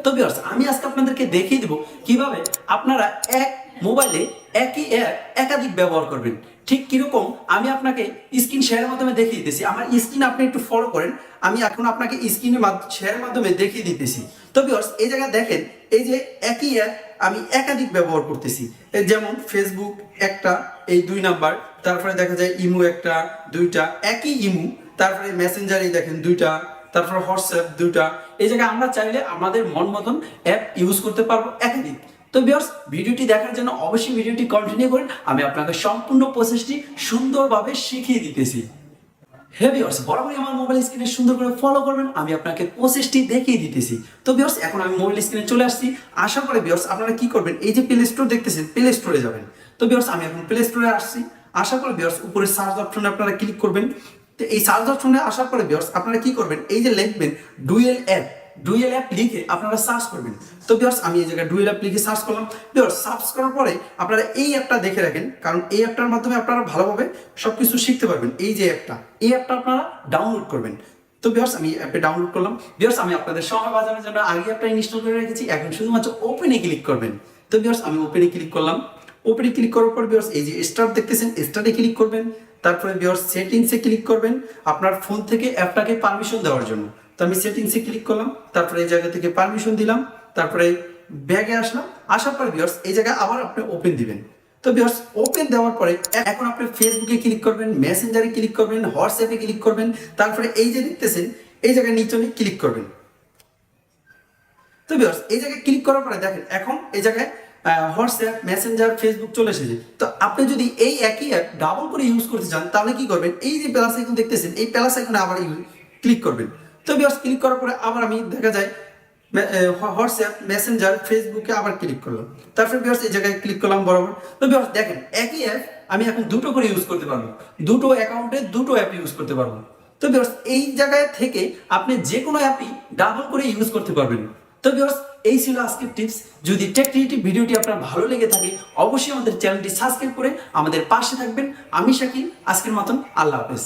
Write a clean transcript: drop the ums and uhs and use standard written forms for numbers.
তো ভিউয়ার্স, আমি আজকে আপনাদেরকে দেখিয়ে দেব কিভাবে আপনারা এক মোবাইলে একই অ্যাপ একাধিক ব্যবহার করবেন। ঠিক কিরকম আমি আপনাকে স্ক্রিন শেয়ারের মাধ্যমে দেখিয়ে দিতেছি। আমার স্ক্রিন আপনি একটু ফলো করেন, আমি এখন আপনাকে স্ক্রিনের শেয়ারের মাধ্যমে দেখিয়ে দিতেছি। তো ভিউয়ার্স, এই জায়গায় দেখেন, এই যে একই অ্যাপ আমি একাধিক ব্যবহার করতেছি। যেমন ফেসবুক একটা, এই 2 নাম্বার, তারপরে দেখা যায় ইমো একটা, 2টা, একই ইমো, তারপরে মেসেঞ্জারে দেখেন 2টা, তারপর হোয়াটসঅ্যাপ 2টা। এই জায়গায় আমরা চাইলে আমাদের মন মতন অ্যাপ ইউজ করতে পারবো একাধিক। তো ভিউয়ার্স, ভিডিওটি দেখার জন্য অবশ্যই ভিডিওটি কন্টিনিউ করেন, আমি আপনাকে সম্পূর্ণ প্রসেসটি সুন্দরভাবে শিখিয়ে দিতেছি। হে ভিউয়ার্স, বরাবরই আমার মোবাইল স্ক্রিনে সুন্দর করে ফলো করবেন, আমি আপনাকে প্রসেসটি দেখিয়ে দিতেছি। তো ভিউয়ার্স, এখন আমি মোবাইল স্ক্রিনে চলে আসছি। আশা করি ভিউয়ার্স আপনারা কি করবেন, এই যে প্লে স্টোর দেখতেছেন, প্লে স্টোরে যাবেন। তো ভিউয়ার্স, আমি এখন প্লে স্টোরে আসছি। আশা করি ভিউয়ার্স উপরে সার্চ অপশনে আপনারা ক্লিক করবেন। তো এই সার্চ অপশনে আসার পরে ভিউয়ার্স আপনারা কি করবেন, এই যে লিখবেন ডুয়েল অ্যাপ লিখে আপনারা সার্চ করবেন। তো ভিউয়ার্স, আমি এই জায়গায় ডুয়েল অ্যাপ লিখে সার্চ করলাম। ভিউয়ার্স, সার্চ করার পরে আপনারা এই অ্যাপটা দেখে রাখেন, কারণ এই অ্যাপটার মাধ্যমে আপনারা ভালোভাবে সবকিছু শিখতে পারবেন। এই যে এই অ্যাপটা আপনারা ডাউনলোড করবেন। তো ভিউয়ার্স, আমি অ্যাপে ডাউনলোড করলাম। ভিউয়ার্স, আমি আপনাদের সময় বাঁচানোর জন্য আগে অ্যাপটা ইনস্টল করে রেখেছি, এখন শুধুমাত্র ওপেনে ক্লিক করবেন। তো ভিউয়ার্স, আমি ওপেনে ক্লিক করলাম। ওপেনে ক্লিক করার পর ভিউয়ার্স এই যে স্টার্ট দেখতেছেন, স্টার্টে ক্লিক করবেন। তারপরে ভিউয়ার্স সেটিংসে ক্লিক করবেন, আপনার ফোন থেকে অ্যাপটাকে পারমিশন দেওয়ার জন্য। তো আমি সেটিংসে ক্লিক করলাম, তারপরে এই জায়গা থেকে পারমিশন দিলাম, তারপরে ব্যাগে আসলাম। আসার পর ভিউয়ার্স এই জায়গায় আবার আপনি ওপেন দিবেন। তো ভিউয়ার্স, ওপেন দেওয়ার পরে এখন আপনি ফেসবুকে ক্লিক করবেন, মেসেঞ্জারে ক্লিক করবেন, হোয়াটসঅ্যাপে ক্লিক করবেন, তারপরে এই যে দেখতেছেন এই জায়গায় নিচে ক্লিক করবেন। তো ভিউয়ার্স, এই জায়গায় ক্লিক করার পরে দেখেন এখন এই জায়গায় হোয়াটসঅ্যাপ, মেসেঞ্জার, ফেসবুক চলে এসেছে। তো আপনি যদি এই একই অ্যাপ ডাবল করে ইউজ করতে চান তাহলে কি করবেন, এই যে প্লাস আইকন দেখতেছেন, এই প্লাস আইকনে আবার ক্লিক করবেন। তো ভিউয়ার্স, ক্লিক করার পরে আবার আমি দেখা যায় হোয়াটসঅ্যাপ, মেসেঞ্জার, ফেসবুকে আবার ক্লিক করলাম। তারপরে ভিউয়ার্স এই জায়গায় ক্লিক করলাম বরাবর। তো ভিউয়ার্স দেখেন, একই অ্যাপ আমি এখন দুটো করে ইউজ করতে পারবো, দুটো অ্যাকাউন্টে দুটো অ্যাপ ইউজ করতে পারবো। তো ভিউয়ার্স, এই জায়গায় থেকে আপনি যে কোনো অ্যাপই ডাবল করে ইউজ করতে পারবেন। তো ভিউয়ার্স, এই ছিল আজকের টিপস। যদি টেক ক্রিয়েটিভ ভিডিওটি আপনার ভালো লেগে থাকে অবশ্যই আমাদের চ্যানেলটি সাবস্ক্রাইব করে আমাদের পাশে থাকবেন। আমি শাকিল, আজকের মতন আল্লাহ হাফেজ।